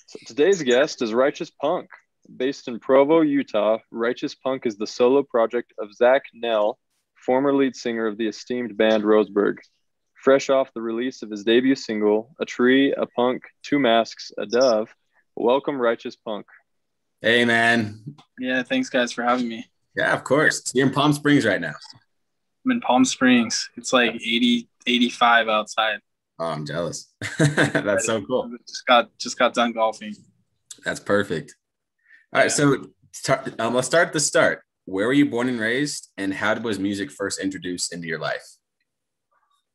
So today's guest is Righteous Punk. Based in Provo, Utah, Righteous Punk is the solo project of Zach Nell, former lead singer of the esteemed band Roseburg. Fresh off the release of his debut single, A Tree, a Punk, Two Masks, a Dove, welcome Righteous Punk. Hey, man. Yeah, thanks guys for having me. Yeah, of course. You're in Palm Springs right now. I'm in Palm Springs. It's like 80, 85 outside. Oh, I'm jealous. That's so cool. Just got done golfing. That's perfect. All right, so let's start at the start. Where were you born and raised, and how was music first introduced into your life?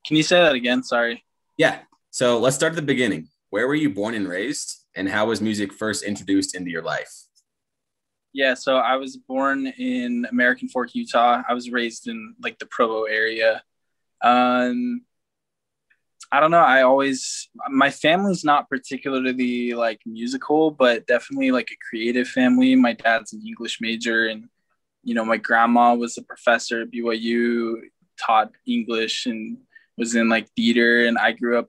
Can you say that again? Sorry. Yeah, so let's start at the beginning. Where were you born and raised, and how was music first introduced into your life? Yeah, so I was born in American Fork, Utah. I was raised in like the Provo area. I don't know. My family's not particularly like musical, but definitely like a creative family. My dad's an English major, and, my grandma was a professor at BYU, taught English and was in like theater. And I grew up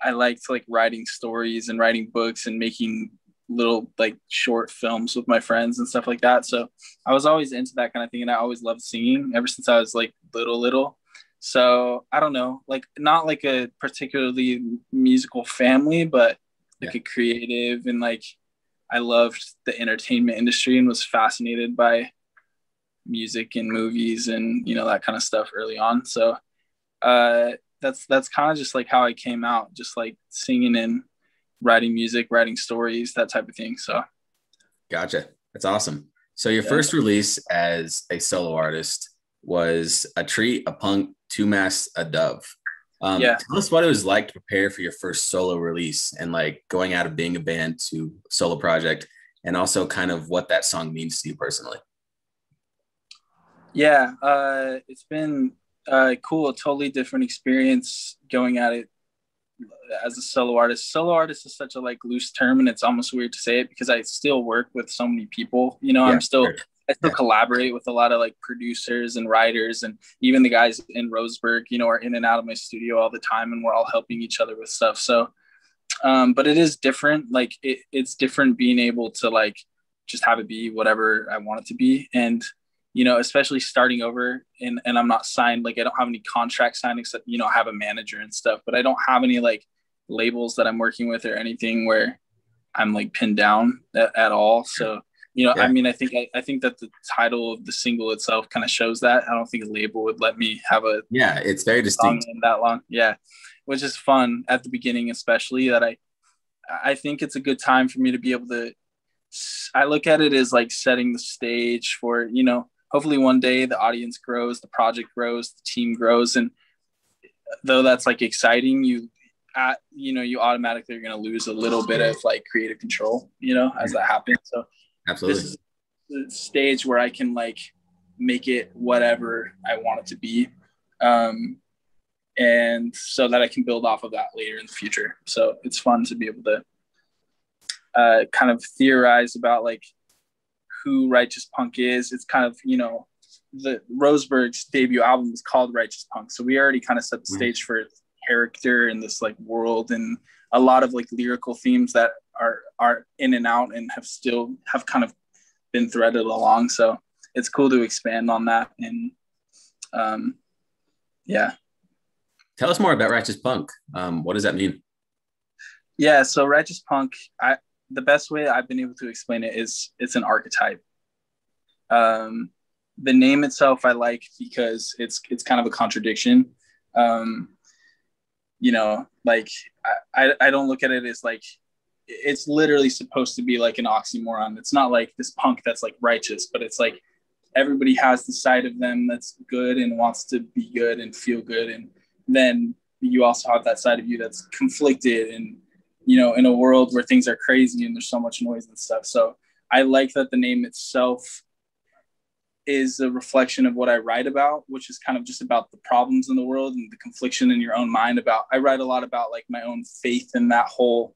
I liked like writing stories and writing books and making little like short films with my friends and stuff like that. So I was always into that kind of thing. And I always loved singing ever since I was like little. So I don't know, like not like a particularly musical family, but like a creative, and like I loved the entertainment industry and was fascinated by music and movies and, that kind of stuff early on. So that's kind of just like how I came out, just like singing and writing music, writing stories, that type of thing. So. Gotcha. That's awesome. So your first release as a solo artist was A Tree, a Punk, Two Masks, a Dove. Tell us what it was like to prepare for your first solo release and like going out of being a band to solo project, and also kind of what that song means to you personally. Yeah, it's been cool, a totally different experience going at it as a solo artist. Solo artist is such a like loose term, and it's almost weird to say it because I still work with so many people. I still collaborate with a lot of like producers and writers, and even the guys in Roseburg, are in and out of my studio all the time, and we're all helping each other with stuff. So, but it is different. Like it's different being able to like just have it be whatever I want it to be. And, especially starting over and I'm not signed, like I don't have any contract signed except, I have a manager and stuff, but I don't have any like labels that I'm working with or anything where I'm like pinned down at all. So, I mean, I think that the title of the single itself kind of shows that. I don't think a label would let me have it's very distinct that long. Yeah. Which is fun at the beginning, especially that I think it's a good time for me to be able to, I look at it as like setting the stage for, hopefully one day the audience grows, the project grows, the team grows. And though that's like exciting, you automatically are going to lose a little bit of like creative control, as that happens. So absolutely, this is the stage where I can like make it whatever I want it to be. And so that I can build off of that later in the future. So it's fun to be able to kind of theorize about like who Righteous Punk is. It's kind of, the Roseburg's debut album is called Righteous Punk. So we already kind of set the stage for its character in this like world, and a lot of like lyrical themes that are in and out and have kind of been threaded along. So it's cool to expand on that. And Tell us more about Righteous Punk. What does that mean? Yeah, so Righteous Punk, the best way I've been able to explain it is it's an archetype. The name itself I like because it's kind of a contradiction. Like I don't look at it as like, it's literally supposed to be like an oxymoron. It's not like this punk that's like righteous, but it's like everybody has the side of them that's good and wants to be good and feel good. And then you also have that side of you that's conflicted and, in a world where things are crazy and there's so much noise and stuff. So I like that the name itself is a reflection of what I write about, which is kind of just about the problems in the world and the confliction in your own mind. I write a lot about like my own faith in that whole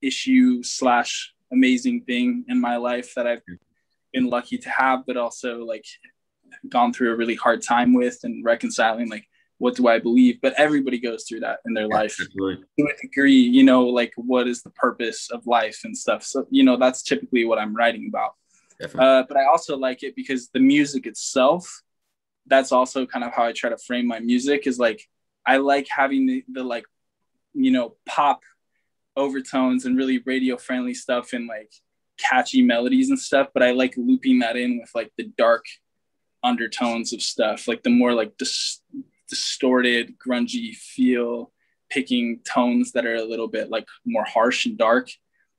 issue / amazing thing in my life that I've been lucky to have, but also like gone through a really hard time with, and reconciling like what do I believe? But everybody goes through that in their life absolutely. To a degree, you know, like what is the purpose of life and stuff. So, you know, that's typically what I'm writing about. But I also like it because the music itself, that's also kind of how I try to frame my music, is like, I like having the like, you know, pop overtones and really radio friendly stuff and like catchy melodies and stuff. But I like looping that in with like the dark undertones of stuff, like the more like distorted, grungy feel, picking tones that are a little bit like more harsh and dark.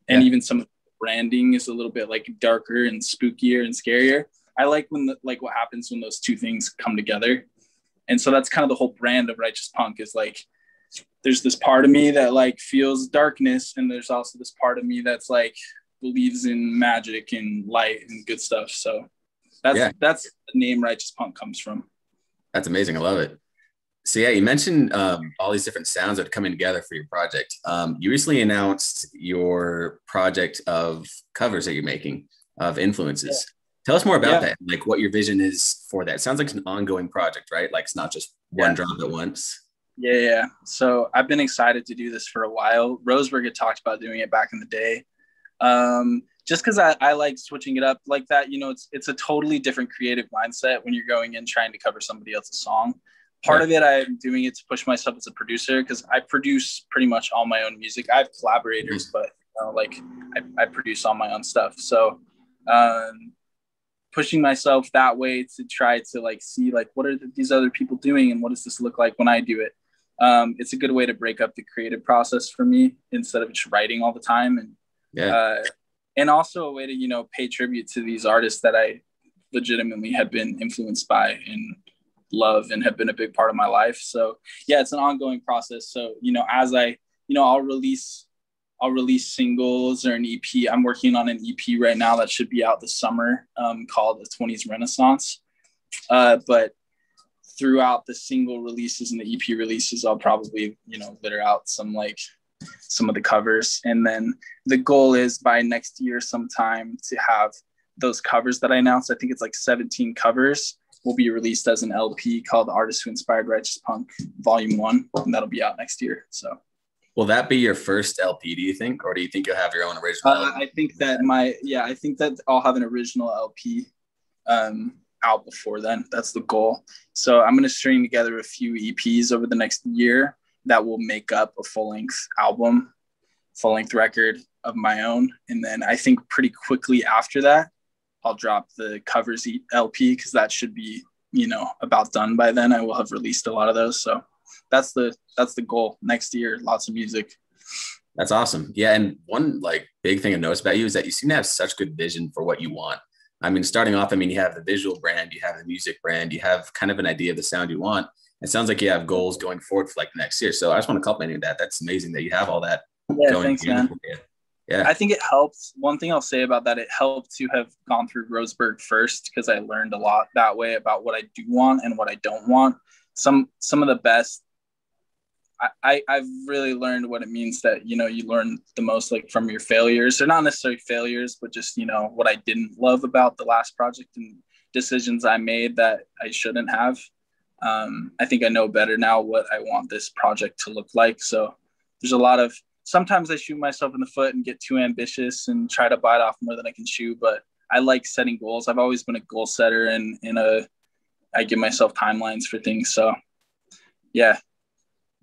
And even some of the branding is a little bit like darker and spookier and scarier. I like when like what happens when those two things come together. And so that's kind of the whole brand of Righteous Punk, is like, there's this part of me that like feels darkness, and there's also this part of me that's like believes in magic and light and good stuff. So that's the name Righteous Punk comes from. That's amazing. I love it. So yeah, you mentioned all these different sounds that are coming together for your project. You recently announced your project of covers that you're making of influences. Tell us more about that, like what your vision is for that. It sounds like it's an ongoing project, right? Like it's not just one drop at once. Yeah. So I've been excited to do this for a while. Roseburg had talked about doing it back in the day. Just because I like switching it up like that. You know, it's a totally different creative mindset when you're going in trying to cover somebody else's song. Part of it, I'm doing it to push myself as a producer, because I produce pretty much all my own music. I have collaborators, but you know, like I produce all my own stuff. So pushing myself that way to try to like see like what are these other people doing and what does this look like when I do it. It's a good way to break up the creative process for me instead of just writing all the time. And also a way to, you know, pay tribute to these artists that I legitimately have been influenced by and love and have been a big part of my life. So yeah, it's an ongoing process. So, you know, as I, you know, I'll release singles or an EP. I'm working on an EP right now that should be out this summer, called The 20s Renaissance. But throughout the single releases and the EP releases, I'll probably, you know, litter out some of the covers. And then the goal is by next year sometime to have those covers that I announced. I think it's like 17 covers will be released as an LP called Artists Who Inspired Righteous Punk Volume 1. And that'll be out next year. So. Will that be your first LP, do you think? Or do you think you'll have your own original LP? I think that I'll have an original LP out before then. That's the goal. So I'm going to string together a few EPs over the next year that will make up a full-length record of my own. And then I think pretty quickly after that, I'll drop the covers LP, because that should be, you know, about done by then. I will have released a lot of those. So that's the goal next year. Lots of music. That's awesome. Yeah. And one like big thing I noticed about you is that you seem to have such good vision for what you want. I mean, starting off, I mean, you have the visual brand, you have the music brand, you have kind of an idea of the sound you want. It sounds like you have goals going forward for like next year. So I just want to compliment you on that. That's amazing that you have all that. Yeah, thanks, man. Yeah. I think it helps. One thing I'll say about that, it helped to have gone through Roseburg first, because I learned a lot that way about what I do want and what I don't want. Some of the best, I've really learned what it means that, you know, you learn the most like from your failures. They're not necessarily failures, but just, you know, what I didn't love about the last project and decisions I made that I shouldn't have. I think I know better now what I want this project to look like. So there's a lot of, sometimes I shoot myself in the foot and get too ambitious and try to bite off more than I can chew, but I like setting goals. I've always been a goal setter and I give myself timelines for things. So yeah.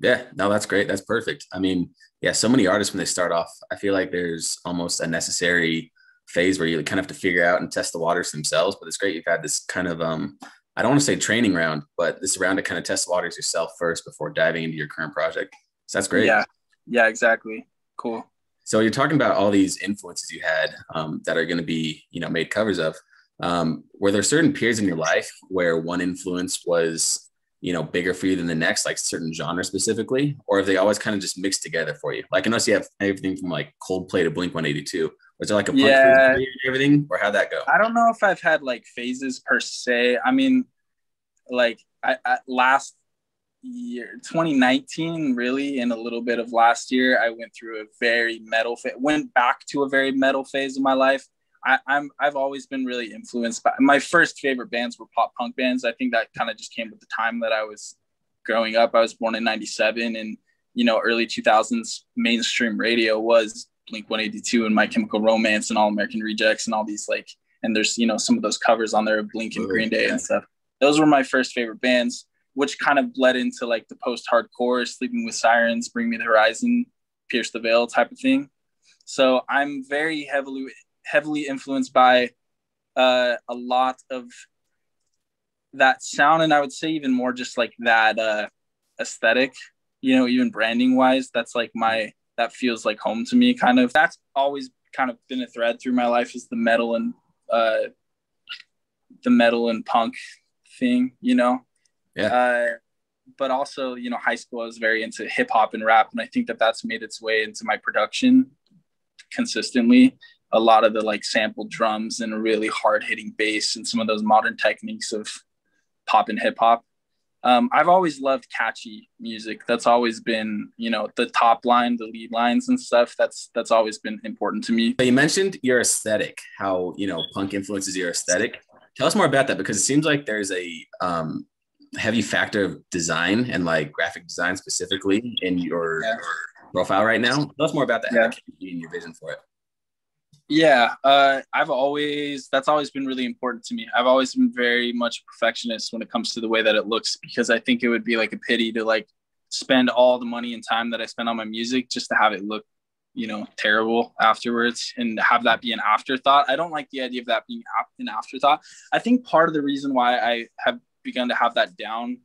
Yeah, no, that's great. That's perfect. I mean, yeah, so many artists when they start off, I feel like there's almost a necessary phase where you kind of have to figure out and test the waters themselves. But it's great you've had this kind of, I don't want to say training round, but this round to kind of test the waters yourself first before diving into your current project. So that's great. Yeah, exactly. Cool. So you're talking about all these influences you had that are going to be, you know, made covers of. Were there certain periods in your life where one influence was, you know, bigger for you than the next, like certain genre specifically, or have they always kind of just mixed together for you? Like I notice you have everything from like Coldplay to Blink-182. Was there like a punk phase and everything, or how'd that go? I don't know if I've had like phases per se. I mean, like I last year, 2019, really, and a little bit of last year, I went through a very metal went back to a very metal phase of my life. I've always been really influenced by, my first favorite bands were pop punk bands. I think that kind of just came with the time that I was growing up. I was born in 97, and, you know, early 2000s mainstream radio was Blink-182 and My Chemical Romance and All American Rejects and all these, like, and there's, you know, some of those covers on there of Blink and Green Day and stuff. Those were my first favorite bands, which kind of bled into like the post-hardcore, Sleeping with Sirens, Bring Me the Horizon, Pierce the Veil type of thing. So I'm very heavily influenced by a lot of that sound, and I would say even more just like that aesthetic, you know, even branding wise. That's like that feels like home to me, kind of. That's always kind of been a thread through my life, is the metal and punk thing, you know. But also, you know, high school I was very into hip hop and rap, and I think that that's made its way into my production consistently. A lot of the like sampled drums and a really hard hitting bass and some of those modern techniques of pop and hip hop. I've always loved catchy music. That's always been, you know, the top line, the lead lines and stuff. That's always been important to me. So you mentioned your aesthetic, how, you know, punk influences your aesthetic. Tell us more about that, because it seems like there's a heavy factor of design and like graphic design specifically in your profile right now. Tell us more about that. How can you and your vision for it? Yeah, that's always been really important to me. I've always been very much a perfectionist when it comes to the way that it looks, because I think it would be like a pity to like spend all the money and time that I spend on my music just to have it look, you know, terrible afterwards and have that be an afterthought. I don't like the idea of that being an afterthought. I think part of the reason why I have begun to have that down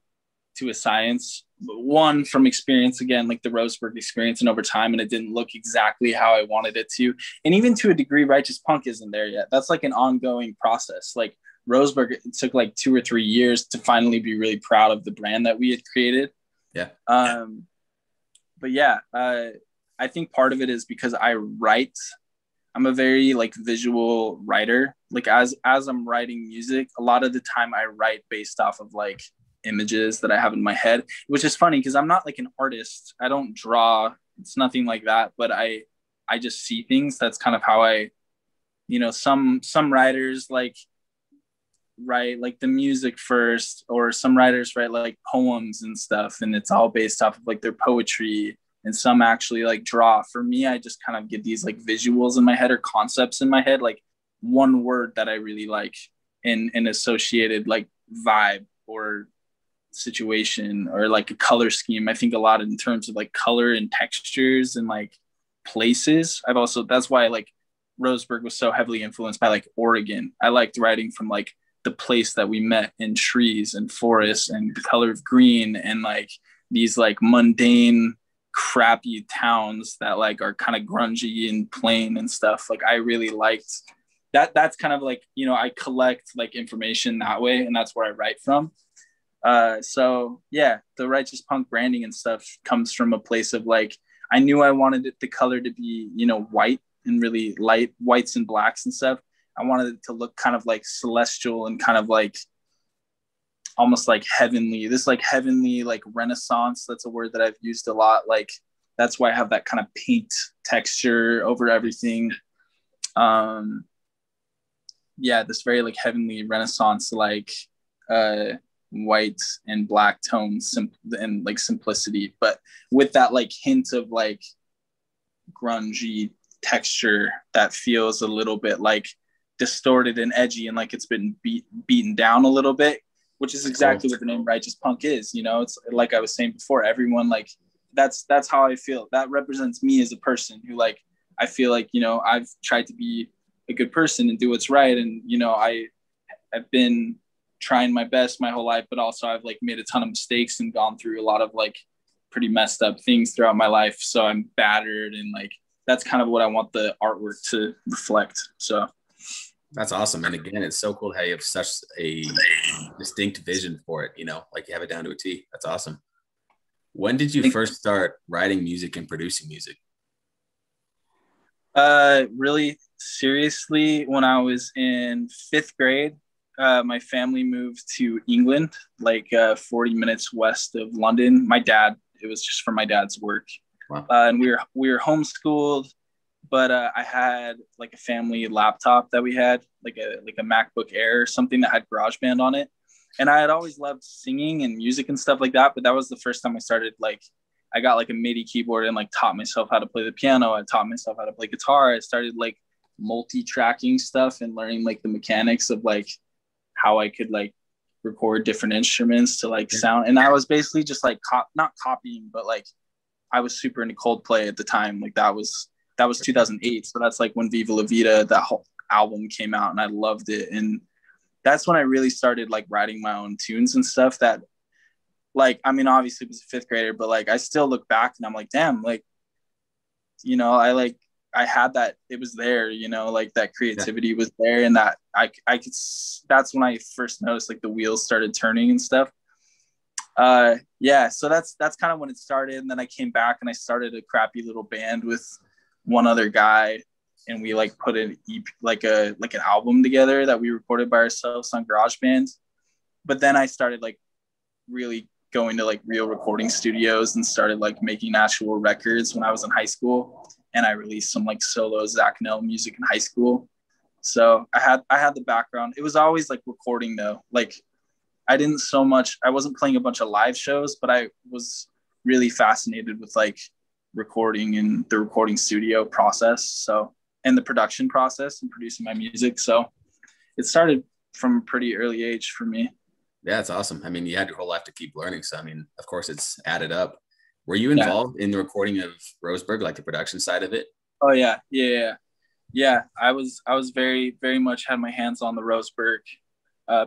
to a science, one, from experience, again, like the Roseburg experience, and over time, and it didn't look exactly how I wanted it to. And even to a degree, Righteous Punk isn't there yet. That's like an ongoing process. Like Roseburg, it took like 2 or 3 years to finally be really proud of the brand that we had created. Yeah. But yeah, I think part of it is because I write. I'm a very like visual writer. Like as I'm writing music, a lot of the time I write based off of like images that I have in my head, which is funny because I'm not like an artist. I don't draw. It's nothing like that. But I just see things. That's kind of how I, you know, some writers like write like the music first, or some writers write like poems and stuff, and it's all based off of like their poetry. And some actually like draw. For me, I just kind of get these like visuals in my head or concepts in my head, like one word that I really like in an associated like vibe or situation, or like a color scheme. I think a lot in terms of like color and textures and like places. That's why like Roseburg was so heavily influenced by like Oregon. I liked writing from like the place that we met in trees and forests and the color of green and like these like mundane crappy towns that like are kind of grungy and plain and stuff. Like I really liked that. That's kind of like, you know, I collect like information that way, and that's where I write from. So yeah, the Righteous Punk branding and stuff comes from a place of like, I knew I wanted the color to be, you know, white and really light whites and blacks and stuff. I wanted it to look kind of like celestial and kind of like almost like heavenly, this like heavenly, like Renaissance. That's a word that I've used a lot. Like, that's why I have that kind of paint texture over everything. Yeah, this very like heavenly Renaissance, like white and black tones and like simplicity, but with that like hint of like grungy texture that feels a little bit like distorted and edgy and like it's been beaten down a little bit, which is exactly what the name Righteous Punk is. You know, it's like I was saying before, everyone like that's how I feel. That represents me as a person who like, I feel like, you know, I've tried to be a good person and do what's right. And, you know, I've been trying my best my whole life, but also I've like made a ton of mistakes and gone through a lot of like pretty messed up things throughout my life. So I'm battered, and like, that's kind of what I want the artwork to reflect. So that's awesome. And again, it's so cool how you have such a distinct vision for it, you know, like you have it down to a T. That's awesome. When did you first start writing music and producing music? Really seriously, when I was in 5th grade, my family moved to England, like 40 minutes west of London. It was just for my dad's work. Wow. And we were homeschooled, but I had like a family laptop that we had, like a MacBook Air or something that had GarageBand on it. And I had always loved singing and music and stuff like that, but that was the first time I started, like, I got like a MIDI keyboard and like taught myself how to play the piano. I taught myself how to play guitar. I started like multi-tracking stuff and learning like the mechanics of like how I could like record different instruments to like sound. And I was basically just like not copying, but like I was super into Coldplay at the time. Like that was 2008. So that's like when Viva La Vida, that whole album came out, and I loved it. And that's when I really started like writing my own tunes and stuff that, like, I mean, obviously it was a fifth grader, but like, I still look back and I'm like, damn, like, you know, I had that, it was there, you know, like that creativity was there, and that I could, that's when I first noticed like the wheels started turning and stuff. Yeah. So that's kind of when it started. And then I came back and I started a crappy little band with one other guy, and we like put an EP, like an album together that we recorded by ourselves on GarageBand. But then I started like really going to like real recording studios and started like making actual records when I was in high school. And I released some like solo Zach Nell music in high school. So I had the background. It was always like recording though. Like I wasn't playing a bunch of live shows, but I was really fascinated with like recording and the recording studio process. So, and the production process and producing my music. So it started from a pretty early age for me. Yeah, it's awesome. I mean, you had your whole life to keep learning. So, I mean, of course it's added up. Were you involved in the recording of Roseburg, like the production side of it? Oh yeah. Yeah. I was very, very much had my hands on the Roseburg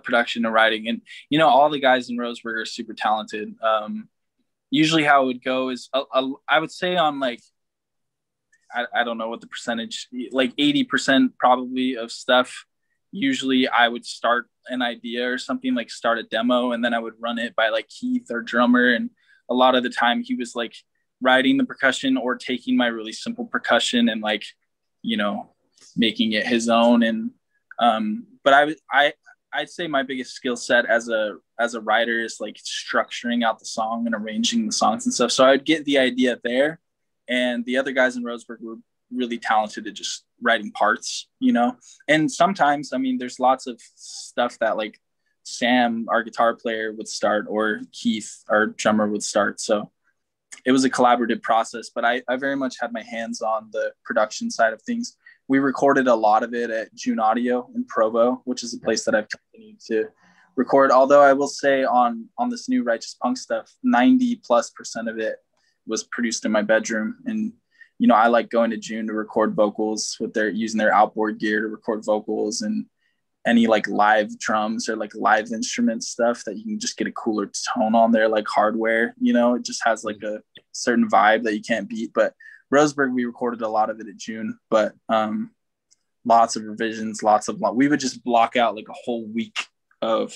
production and writing. And, you know, all the guys in Roseburg are super talented. Usually how it would go is I would say on like, I don't know what the percentage, like 80% probably of stuff. Usually I would start an idea or something, like start a demo, and then I would run it by like Keith, our drummer. And a lot of the time he was like writing the percussion or taking my really simple percussion and like, you know, making it his own. And but I'd say my biggest skill set as a writer is like structuring out the song and arranging the songs and stuff. So I'd get the idea there, and the other guys in Roseburg were really talented at just writing parts, you know. And sometimes, I mean, there's lots of stuff that like Sam, our guitar player, would start, or Keith, our drummer, would start. So it was a collaborative process, but I very much had my hands on the production side of things. We recorded a lot of it at June Audio in Provo, which is a place that I've continued to record. Although I will say on this new Righteous Punk stuff, 90+% of it was produced in my bedroom. And, you know, I like going to June to record vocals with using their outboard gear to record vocals, and any like live drums or like live instrument stuff that you can just get a cooler tone on there, like hardware, you know, it just has like a certain vibe that you can't beat. But Roseburg, we recorded a lot of it at June, but lots of revisions, we would just block out like a whole week of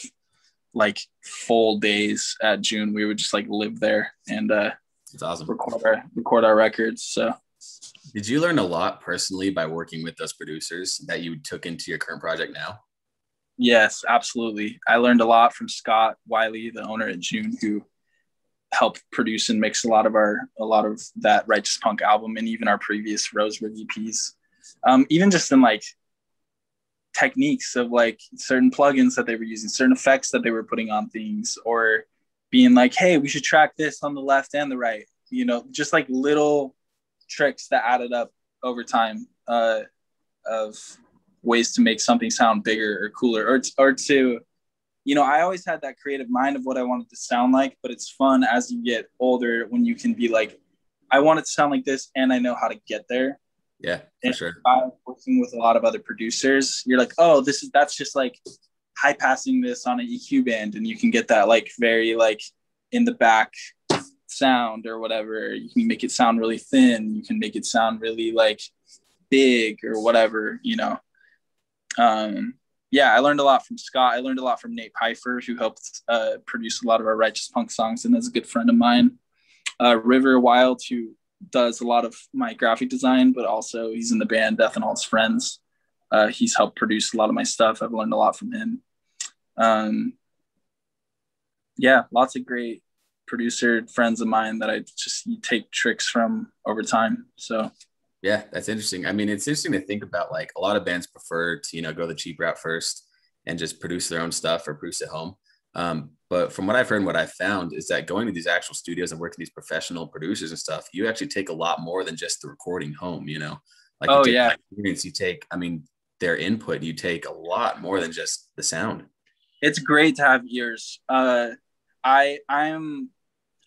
like full days at June. We would just like live there and it's awesome. record our records. So did you learn a lot personally by working with those producers that you took into your current project now? Yes, absolutely. I learned a lot from Scott Wiley, the owner at June, who helped produce and mix a lot of that Righteous Punk album, and even our previous Roseburg EPs. Even just in like techniques of like certain plugins that they were using, certain effects that they were putting on things, or being like, hey, we should track this on the left and the right, you know, just like little tricks that added up over time of ways to make something sound bigger or cooler, or to, you know, I always had that creative mind of what I wanted to sound like, but it's fun as you get older when you can be like, I want it to sound like this and I know how to get there. Yeah, for sure. By working with a lot of other producers, you're like, oh, that's just like high passing this on an EQ band, and you can get that like very like in the back sound or whatever. You can make it sound really thin. You can make it sound really like big or whatever, you know. Yeah, I learned a lot from Scott. I learned a lot from Nate Pfeiffer, who helped produce a lot of our Righteous Punk songs, and is a good friend of mine. River Wild, who does a lot of my graphic design, but also he's in the band Death and All His Friends. He's helped produce a lot of my stuff. I've learned a lot from him. Yeah, lots of great producer friends of mine that I just take tricks from over time. So yeah, that's interesting. I mean, it's interesting to think about, like, a lot of bands prefer to, you know, go the cheap route first and just produce their own stuff or produce at home. But from what I've heard and what I've found is that going to these actual studios and working with these professional producers and stuff, you actually take a lot more than just the recording home, you know, like you take experience, you take, I mean, their input, you take a lot more than just the sound. It's great to have ears.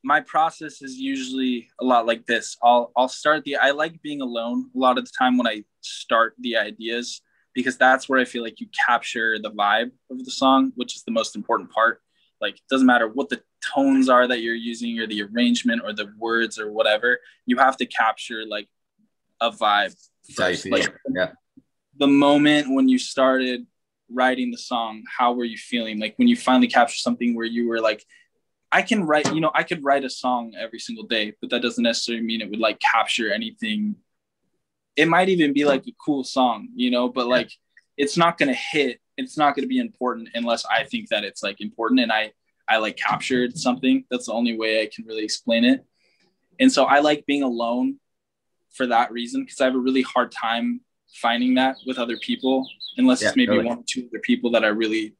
My process is usually a lot like this. I'll start I like being alone a lot of the time when I start the ideas, because that's where I feel like you capture the vibe of the song, which is the most important part. Like, it doesn't matter what the tones are that you're using or the arrangement or the words or whatever, you have to capture like a vibe first. Like, the moment when you started writing the song, how were you feeling? Like when you finally capture something where you were like, I could write a song every single day, but that doesn't necessarily mean it would like capture anything. It might even be like a cool song, you know, but like, it's not going to hit. It's not going to be important unless I think that it's like important. And I like captured something. That's the only way I can really explain it. And so I like being alone for that reason, because I have a really hard time finding that with other people, unless it's maybe one or two other people that I really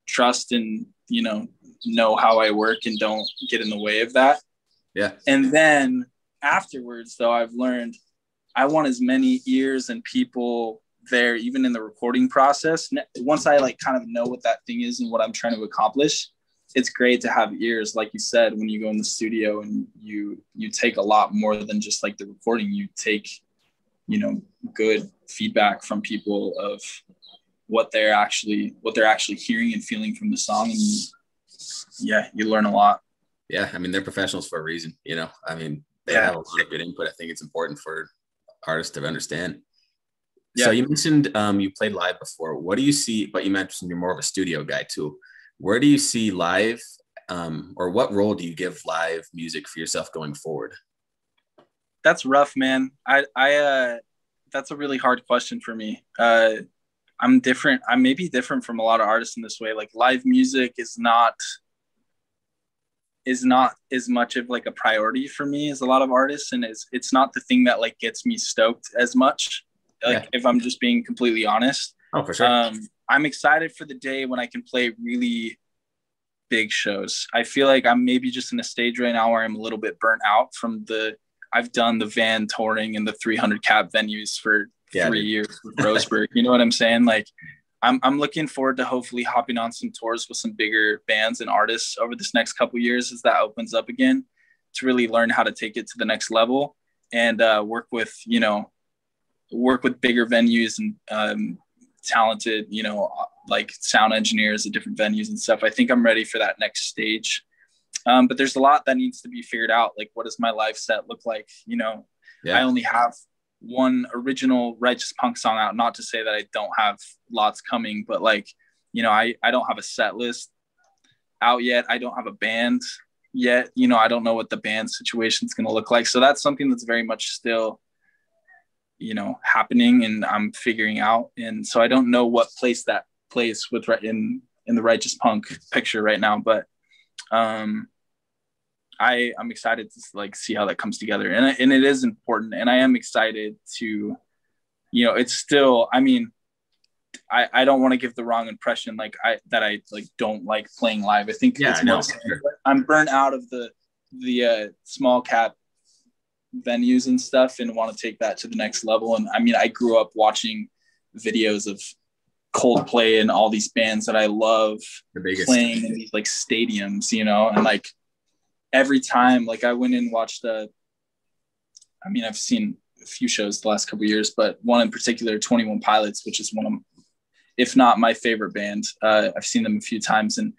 trust and, you know how I work and don't get in the way of that. Yeah. And then afterwards, though, I've learned I want as many ears and people there, even in the recording process. Once I like kind of know what that thing is and what I'm trying to accomplish, it's great to have ears. Like you said, when you go in the studio and you take a lot more than just like the recording, you take, you know, good feedback from people of what they're actually hearing and feeling from the song. And you learn a lot. Yeah. I mean, they're professionals for a reason, you know, I mean, they have a lot of good input. I think it's important for artists to understand. Yeah. So you mentioned you played live before. What do you see, but you mentioned you're more of a studio guy too. Where do you see live or what role do you give live music for yourself going forward? That's rough, man. That's a really hard question for me. I'm different. I may be different from a lot of artists in this way. Like, live music is not as much of like a priority for me as a lot of artists. And it's not the thing that like gets me stoked as much. Like, if I'm just being completely honest. Oh, for sure. I'm excited for the day when I can play really big shows. I feel like I'm maybe just in a stage right now where I'm a little bit burnt out from I've done the van touring and the 300 cap venues for 3 years with Roseburg. You know what I'm saying? Like, I'm looking forward to hopefully hopping on some tours with some bigger bands and artists over this next couple of years as that opens up again, to really learn how to take it to the next level and work with bigger venues and talented, you know, like sound engineers at different venues and stuff. I think I'm ready for that next stage. But there's a lot that needs to be figured out. Like, what does my live set look like? You know, I only have one original Righteous Punk song out. Not to say that I don't have lots coming, but like, you know, I don't have a set list out yet. I don't have a band yet. You know, I don't know what the band situation is going to look like. So that's something that's very much still, you know, happening and I'm figuring out. And so I don't know what place that plays with in the Righteous Punk picture right now, but I'm excited to like see how that comes together, and it is important, and I am excited to, you know, it's still, I mean, I don't want to give the wrong impression like I like don't like playing live. I think it's more I'm burnt out of the small cap venues and stuff and want to take that to the next level. And I mean, I grew up watching videos of Coldplay and all these bands that I love playing in these like stadiums, you know, and like every time, like I went and watched I've seen a few shows the last couple of years, but one in particular, 21 Pilots, which is one of, if not my favorite band. I've seen them a few times and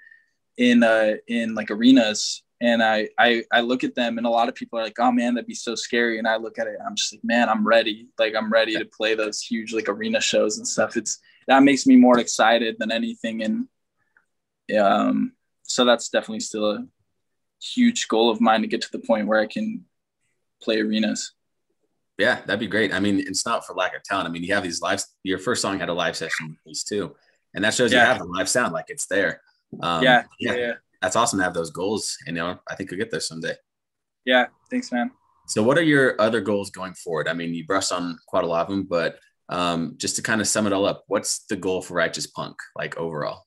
in like arenas, and I look at them and a lot of people are like, oh man, that'd be so scary. And I look at it and I'm just like, man, I'm ready. Like, I'm ready to play those huge like arena shows and stuff. That makes me more excited than anything. And so that's definitely still a huge goal of mine, to get to the point where I can play arenas. Yeah, that'd be great. I mean, it's not for lack of talent. I mean, you have these your first song had a live session piece too. And that shows you have a live sound, like it's there. Yeah. That's awesome to have those goals. And, you know, I think you'll get there someday. Yeah. Thanks, man. So what are your other goals going forward? I mean, you brushed on quite a lot of them, but just to kind of sum it all up, what's the goal for Righteous Punk, like overall?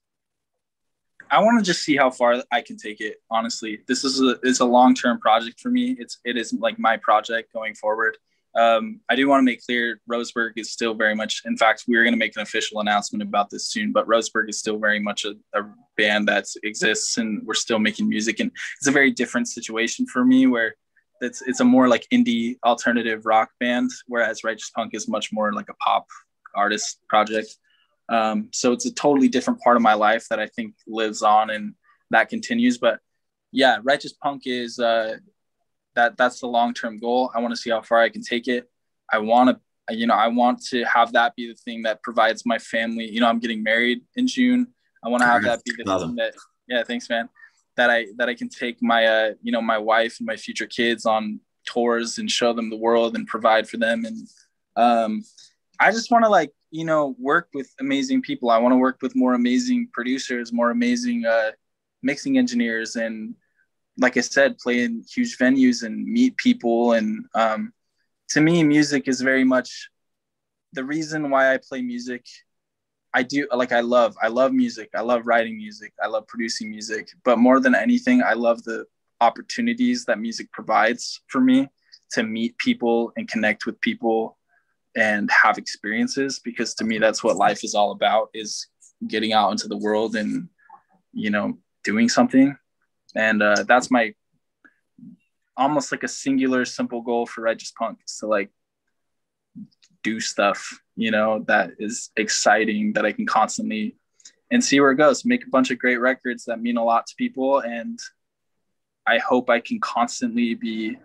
I want to just see how far I can take it. Honestly, this is a long-term project for me. It is like my project going forward. I do want to make clear Roseburg is still very much, in fact, we're going to make an official announcement about this soon, but Roseburg is still very much a band that exists, and we're still making music. And it's a very different situation for me, where it's a more like indie alternative rock band, whereas Righteous Punk is much more like a pop artist project. So it's a totally different part of my life that I think lives on and that continues. But yeah, Righteous Punk is that's the long-term goal. I want to see how far I can take it. I want to have that be the thing that provides my family. I'm getting married in June. I want to have that be the thing that, yeah, thanks, man. That I can take my, my wife and my future kids on tours and show them the world and provide for them. And I just want to work with amazing people. I want to work with more amazing producers, more amazing mixing engineers, and like I said, play in huge venues and meet people. And to me, music is very much the reason why I play music. I love music. I love writing music. I love producing music. But more than anything, I love the opportunities that music provides for me to meet people and connect with people and have experiences, because to me, that's what life is all about, is getting out into the world and, doing something. And that's my almost like a singular, simple goal for Righteous Punk, is to do stuff, that is exciting, that I can constantly and see where it goes, make a bunch of great records that mean a lot to people. And I hope I can constantly be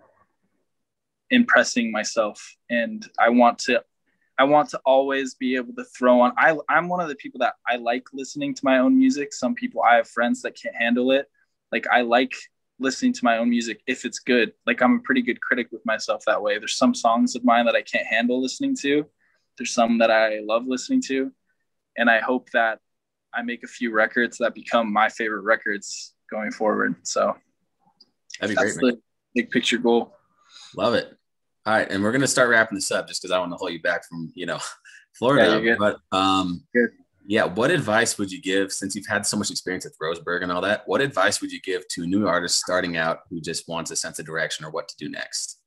impressing myself. And I want to always be able to throw on. I'm one of the people that I like listening to my own music. Some people, I have friends that can't handle it. I like listening to my own music if it's good. I'm a pretty good critic with myself that way. There's some songs of mine that I can't handle listening to. There's some that I love listening to. And I hope that I make a few records that become my favorite records going forward. So that'd be that's great, the big picture goal. Love it. All right. And we're going to start wrapping this up just because I want to hold you back from, Florida. Yeah, but good. yeah, what advice would you give, since you've had so much experience with Roseburg and all that, what advice would you give to a new artist starting out who just wants a sense of direction or what to do next?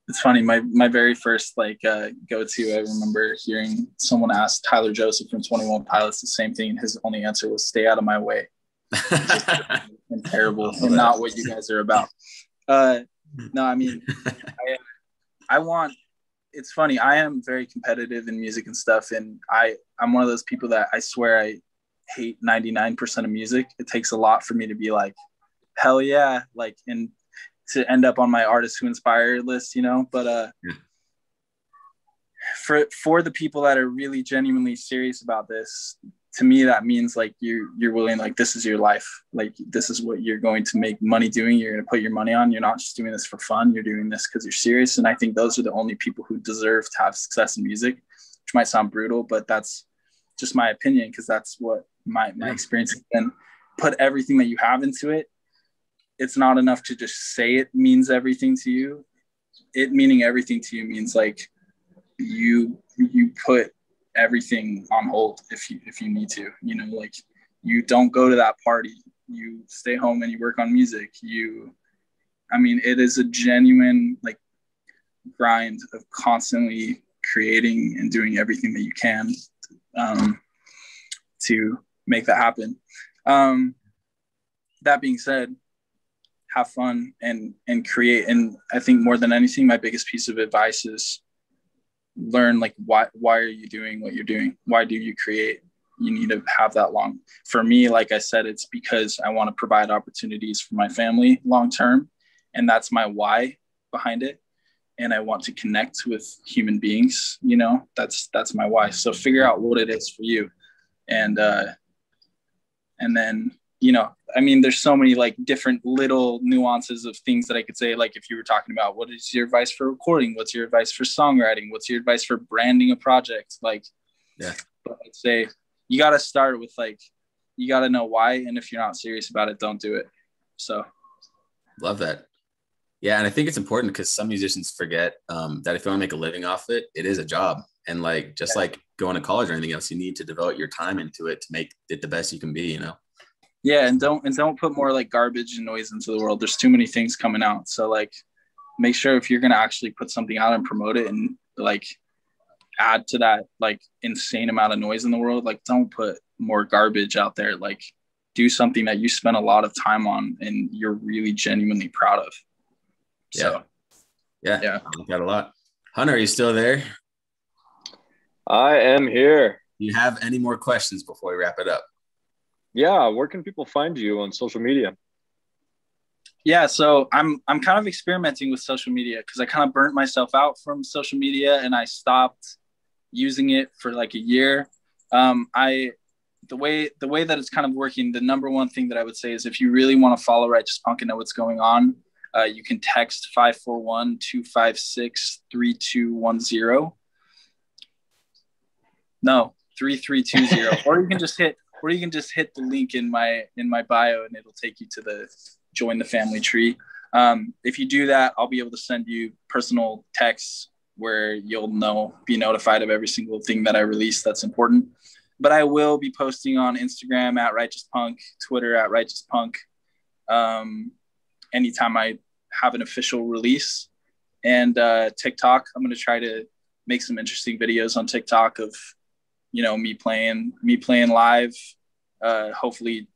It's funny. My very first go-to, I remember hearing someone ask Tyler Joseph from 21 Pilots the same thing. And his only answer was, stay out of my way. And terrible and not what you guys are about. No, I mean, it's funny. I am very competitive in music and stuff. And I'm one of those people that I swear I hate 99% of music. It takes a lot for me to be like, hell yeah. And to end up on my artists who inspire list, but for the people that are really genuinely serious about this, to me, that means you're willing, this is your life. This is what you're going to make money doing. You're going to put your money on. You're not just doing this for fun. You're doing this because you're serious. And I think those are the only people who deserve to have success in music, which might sound brutal, but that's just my opinion, because that's what my experience has been. Put everything that you have into it. It's not enough to just say it means everything to you. It meaning everything to you means you put everything on hold if you need to, you don't go to that party, you stay home and you work on music. It is a genuine grind of constantly creating and doing everything that you can to make that happen. That being said, have fun and create. And I think more than anything, my biggest piece of advice is learn why are you doing what you're doing? Why do you create? You need to have that long. For me, like I said, it's because I want to provide opportunities for my family long term, and that's my why behind it. And I want to connect with human beings. That's my why. So figure out what it is for you, and then there's so many different little nuances of things that I could say. If you were talking about, what is your advice for recording? What's your advice for songwriting? What's your advice for branding a project? But I'd say you got to start with you got to know why. And if you're not serious about it, don't do it. So. Love that. Yeah. And I think it's important because some musicians forget that if you want to make a living off it, it is a job. And like, just like going to college or anything else, you need to devote your time into it to make it the best you can be, you know? Yeah. And don't put more like garbage and noise into the world. There's too many things coming out. So like, make sure if you're going to actually put something out and promote it and like add to that like insane amount of noise in the world, like don't put more garbage out there. Like do something that you spend a lot of time on and you're really genuinely proud of. So yeah. I like that a lot. Hunter, are you still there? I am here. Do you have any more questions before we wrap it up? Yeah. Where can people find you on social media? Yeah, so I'm kind of experimenting with social media because I kind of burnt myself out from social media and I stopped using it for like a year. The way that it's kind of working, the number one thing that I would say is if you really want to follow Righteous Punk and know what's going on, you can text 541-256-3210. No, 3320. Or you can just hit the link in my bio and it'll take you to the join the family tree. If you do that, I'll be able to send you personal texts where you'll be notified of every single thing that I release that's important. But I will be posting on Instagram at Righteous Punk, Twitter at Righteous Punk, anytime I have an official release. And TikTok, I'm going to try to make some interesting videos on TikTok of, me playing live. Hopefully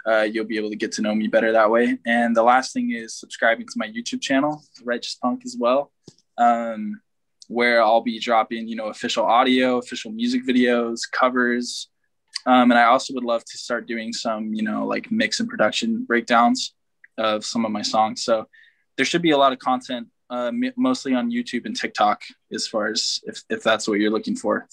you'll be able to get to know me better that way. And the last thing is subscribing to my YouTube channel, Righteous Punk as well, where I'll be dropping, official audio, official music videos, covers. And I also would love to start doing some, like mix and production breakdowns of some of my songs. So there should be a lot of content, mostly on YouTube and TikTok, as far as if that's what you're looking for.